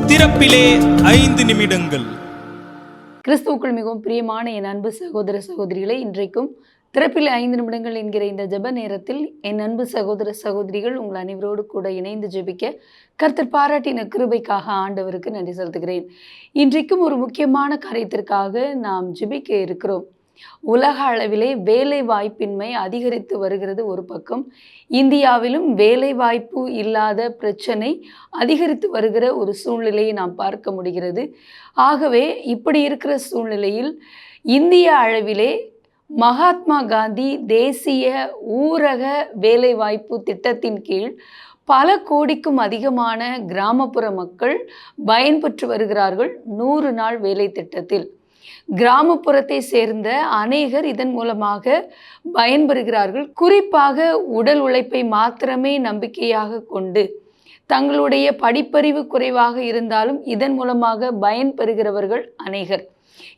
திறப்பிலே 5 நிமிடங்கள். கிறிஸ்துவுக்குள் மிகவும் பிரியமான என் அன்பு சகோதர சகோதரிகளை, இன்றைக்கும் திறப்பிலே 5 நிமிடங்கள் என்கிற இந்த ஜெப நேரத்தில் என் அன்பு சகோதர சகோதரிகள் உங்கள் அனைவரோடு கூட இணைந்து ஜெபிக்க கர்த்தர் பாராட்டின கிருபைக்காக ஆண்டவருக்கு நன்றி செலுத்துகிறேன். இன்றைக்கும் ஒரு முக்கியமான காரியத்திற்காக நாம் ஜெபிக்க இருக்கிறோம். உலக அளவிலே வேலை வாய்ப்பின்மை அதிகரித்து வருகிறது ஒரு பக்கம், இந்தியாவிலும் வேலை வாய்ப்பு இல்லாத பிரச்சனை அதிகரித்து வருகிற ஒரு சூழ்நிலையை நாம் பார்க்க முடிகிறது. ஆகவே இப்படி இருக்கிற சூழ்நிலையில் இந்திய அளவிலே மகாத்மா காந்தி தேசிய ஊரக வேலைவாய்ப்பு திட்டத்தின் கீழ் பல கோடிக்கும் அதிகமான கிராமப்புற மக்கள் பயன்பெற்று வருகிறார்கள். 100 நாள் வேலை திட்டத்தில் கிராமப்புறத்தை சேர்ந்த அநேகர் இதன் மூலமாக பயன்பெறுகிறார்கள். குறிப்பாக உடல் உழைப்பை மாத்திரமே நம்பிக்கையாக கொண்டு தங்களுடைய படிப்பறிவு குறைவாக இருந்தாலும் இதன் மூலமாக பயன்பெறுகிறவர்கள் அநேகர்.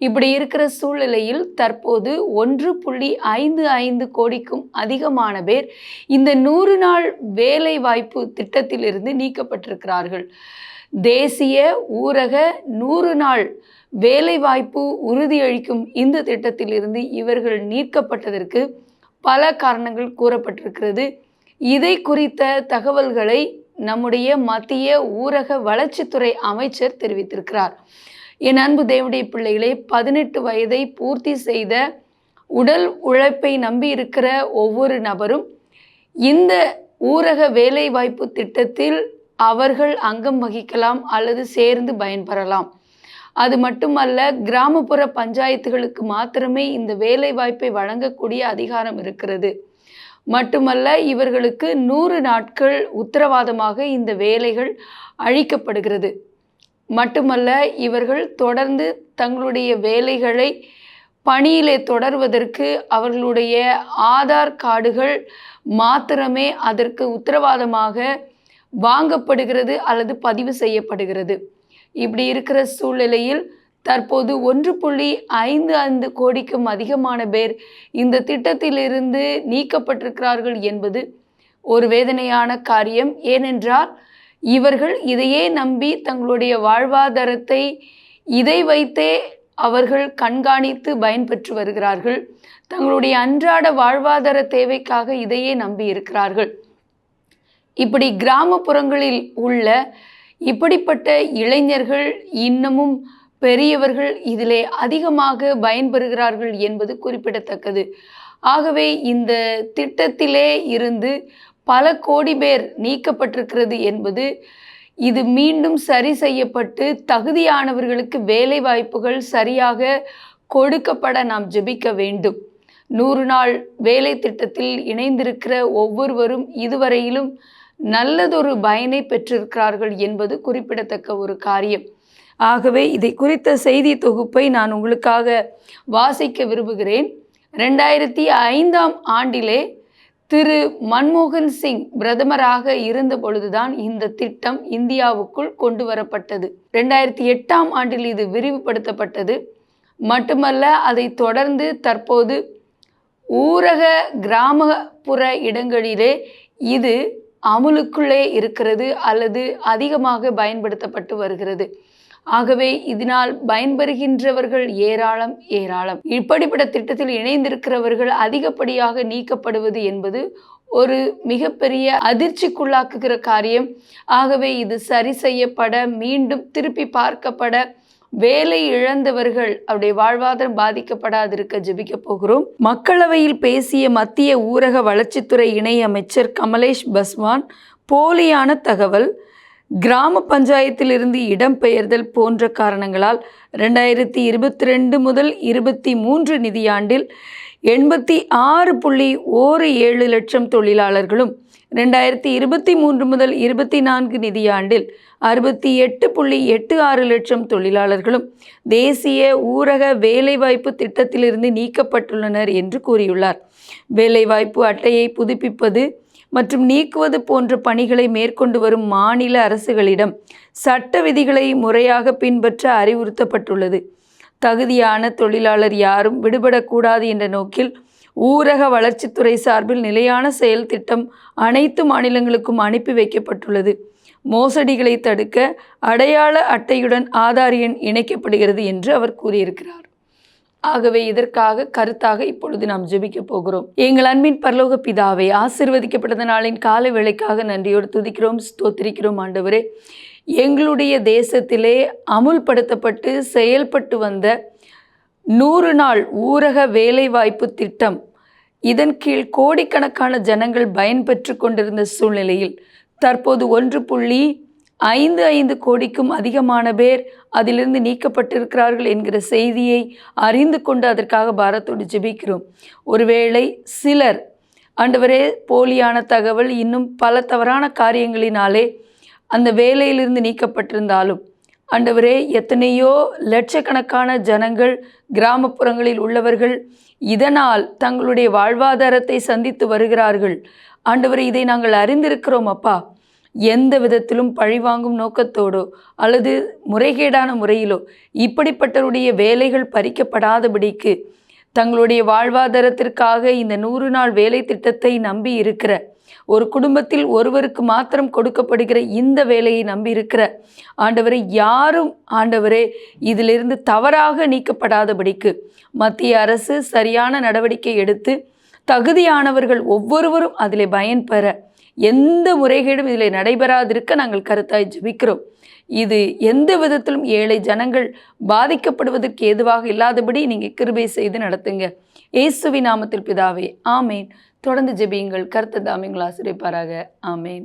இப்படி இருக்கிற சூழ்நிலையில் தற்போது 1.55 கோடிக்கும் அதிகமான பேர் இந்த 100 நாள் வேலை வாய்ப்பு திட்டத்திலிருந்து நீக்கப்பட்டிருக்கிறார்கள். தேசிய ஊரக 100 நாள் வேலைவாய்ப்பு உறுதியளிக்கும் இந்த திட்டத்திலிருந்து இவர்கள் நீக்கப்பட்டதற்கு பல காரணங்கள் கூறப்பட்டிருக்கிறது. இதை குறித்த தகவல்களை நம்முடைய மத்திய ஊரக வளர்ச்சித்துறை அமைச்சர் தெரிவித்திருக்கிறார். என் அன்பு தேவனுடைய பிள்ளைகளே, 18 வயதை பூர்த்தி செய்த உடல் உழைப்பை நம்பி இருக்கிற ஒவ்வொரு நபரும் இந்த ஊரக வேலைவாய்ப்பு திட்டத்தில் அவர்கள் அங்கம் வகிக்கலாம் அல்லது சேர்ந்து பயன்பெறலாம். அது மட்டுமல்ல, கிராமப்புற பஞ்சாயத்துகளுக்கு மாத்திரமே இந்த வேலை வாய்ப்பை வழங்கக்கூடிய அதிகாரம் இருக்கிறது. மட்டுமல்ல, இவர்களுக்கு 100 நாட்கள் உத்தரவாதமாக இந்த வேலைகள் அளிக்கப்படுகிறது. மட்டுமல்ல, இவர்கள் தொடர்ந்து தங்களுடைய வேலைகளை பணியிலே தொடர்வதற்கு அவர்களுடைய ஆதார் கார்டுகள் மாத்திரமே அதற்கு உத்தரவாதமாக வாங்கப்படுகிறது அல்லது பதிவு செய்யப்படுகிறது. இப்படி இருக்கிற சூழ்நிலையில் தற்போது 1.55 கோடிக்கும் அதிகமான பேர் இந்த திட்டத்திலிருந்து நீக்கப்பட்டிருக்கிறார்கள் என்பது ஒரு வேதனையான காரியம். ஏனென்றால் இவர்கள் இதையே நம்பி தங்களுடைய வாழ்வாதாரத்தை இதை வைத்தே அவர்கள் கண்காணித்து பயன்பெற்று வருகிறார்கள். தங்களுடைய அன்றாட வாழ்வாதார தேவைக்காக இதையே நம்பி இருக்கிறார்கள். இப்படி கிராமப்புறங்களில் உள்ள இப்படிப்பட்ட இளைஞர்கள் இன்னமும் பெரியவர்கள் இதிலே அதிகமாக பயன்பெறுகிறார்கள் என்பது குறிப்பிடத்தக்கது. ஆகவே இந்த திட்டத்திலே இருந்து பல கோடி பேர் நீக்கப்பட்டிருக்கிறது என்பது இது மீண்டும் சரி செய்யப்பட்டு தகுதியானவர்களுக்கு வேலை வாய்ப்புகள் சரியாக கொடுக்கப்பட நாம் ஜெபிக்க வேண்டும். 100 நாள் வேலை திட்டத்தில் இணைந்திருக்கிற ஒவ்வொருவரும் இதுவரையிலும் நல்லதொரு பயனை பெற்றிருக்கிறார்கள் என்பது குறிப்பிடத்தக்க ஒரு காரியம். ஆகவே இதை குறித்த செய்தி தொகுப்பை நான் உங்களுக்காக வாசிக்க விரும்புகிறேன். 2005ஆம் ஆண்டிலே திரு மன்மோகன் சிங் பிரதமராக இருந்த பொழுதுதான் இந்த திட்டம் இந்தியாவுக்குள் கொண்டு வரப்பட்டது. 2008ஆம் ஆண்டில் இது விரிவுபடுத்தப்பட்டது. மட்டுமல்ல, அதை தொடர்ந்து தற்போது ஊரக கிராமப்புற இடங்களிலே இது அமுலுக்குள்ளே இருக்கிறது அல்லது அதிகமாக பயன்படுத்தப்பட்டு வருகிறது. ஆகவே இதனால் பயன்பெறுகின்றவர்கள் ஏராளம். இப்படிப்பட்ட திட்டத்தில் இணைந்திருக்கிறவர்கள் அதிகப்படியாக நீக்கப்படுவது என்பது ஒரு மிகப்பெரிய அதிர்ச்சிக்குள்ளாக்குகிற காரியம். ஆகவே இது சரி செய்யப்பட, மீண்டும் திருப்பி பார்க்கப்பட, வேலை இழந்தவர்கள் அவருடைய வாழ்வாதாரம் பாதிக்கப்படாதிருக்க ஜெபிக்க போகிறோம். மக்களவையில் பேசிய மத்திய ஊரக வளர்ச்சித்துறை இணை அமைச்சர் கமலேஷ் பஸ்வான் போலியான தகவல், கிராம பஞ்சாயத்திலிருந்து இடம்பெயர்தல் போன்ற காரணங்களால் 2022 முதல் 23 நிதியாண்டில் 86.17 லட்சம் தொழிலாளர்களும் 2023 முதல் 24 நிதியாண்டில் 68.86 லட்சம் தொழிலாளர்களும் தேசிய ஊரக வேலைவாய்ப்பு திட்டத்திலிருந்து நீக்கப்பட்டுள்ளனர் என்று கூறியுள்ளார். வேலைவாய்ப்பு அட்டையை புதுப்பிப்பது மற்றும் நீக்குவது போன்ற பணிகளை மேற்கொண்டு வரும் மாநில அரசுகளிடம் சட்ட விதிகளை முறையாக பின்பற்ற அறிவுறுத்தப்பட்டுள்ளது. தகுதியான தொழிலாளர் யாரும் விடுபடக்கூடாது என்ற நோக்கில் ஊரக வளர்ச்சித்துறை சார்பில் நிலையான செயல் திட்டம் அனைத்து மாநிலங்களுக்கும் அனுப்பி வைக்கப்பட்டுள்ளது. மோசடிகளை தடுக்க அடையாள அட்டையுடன் ஆதார் எண் இணைக்கப்படுகிறது என்று அவர் கூறியிருக்கிறார். ஆகவே இதற்காக கருத்தாக இப்பொழுது நாம் ஜெபிக்க போகிறோம். எங்கள் அன்பின் பரலோக பிதாவே, ஆசீர்வதிக்கப்பட்ட நாளின் காலை வேளைக்காக நன்றியோடு துதிக்கிறோம், ஸ்தோத்திரிக்கிறோம். ஆண்டவரே, எங்களுடைய தேசத்திலே அமுல்படுத்தப்பட்டு செயல்பட்டு வந்த 100 நாள் ஊரக வேலைவாய்ப்பு திட்டம், இதன் கீழ் கோடிக்கணக்கான ஜனங்கள் பயன்பெற்று கொண்டிருந்த சூழ்நிலையில் தற்போது 1.55 கோடிக்கும் அதிகமான பேர் அதிலிருந்து நீக்கப்பட்டிருக்கிறார்கள் என்கிற செய்தியை அறிந்து கொண்டு அதற்காக பாரத்தோடு ஜெபிக்கிறோம். ஒருவேளை சிலர் ஆண்டவரே போலியான தகவல் இன்னும் பல தவறான காரியங்களினாலே அந்த வேலையிலிருந்து நீக்கப்பட்டிருந்தாலும் ஆண்டவரே, எத்தனையோ லட்சக்கணக்கான ஜனங்கள் கிராமப்புறங்களில் உள்ளவர்கள் இதனால் தங்களுடைய வாழ்வாதாரத்தை சந்தித்து வருகிறார்கள். ஆண்டவரே, இதை நாங்கள் அறிந்திருக்கிறோம் அப்பா. எந்த விதத்திலும் பழிவாங்கும் நோக்கத்தோடோ அல்லது முறைகேடான முறையிலோ இப்படிப்பட்டவருடைய வேலைகள் பறிக்கப்படாதபடிக்கு தங்களுடைய வாழ்வாதாரத்திற்காக இந்த 100 நாள் வேலை திட்டத்தை நம்பி இருக்கிற ஒரு குடும்பத்தில் ஒருவருக்கு மாத்திரம் கொடுக்கப்படுகிற இந்த வேலையை நம்பி இருக்கிற ஆண்டவரை யாரும் ஆண்டவரே இதிலிருந்து தவறாக நீக்கப்படாதபடிக்கு மத்திய அரசு சரியான நடவடிக்கை எடுத்து தகுதியானவர்கள் ஒவ்வொருவரும் அதிலே பயன்பெற எந்த முறைகேடும் இதில் நடைபெறாதிருக்க நாங்கள் கருத்தாய் ஜெபிக்கிறோம். இது எந்த விதத்திலும் ஏழை ஜனங்கள் பாதிக்கப்படுவதற்கு ஏதுவாக இல்லாதபடி நீங்கள் கிருபை செய்து நடத்துங்க. இயேசுவின் நாமத்தில் பிதாவே, ஆமேன். தொடர்ந்து ஜெபியுங்கள். கர்த்தர் தாமே உங்களை ஆசீர்வதிப்பாராக. ஆமேன்.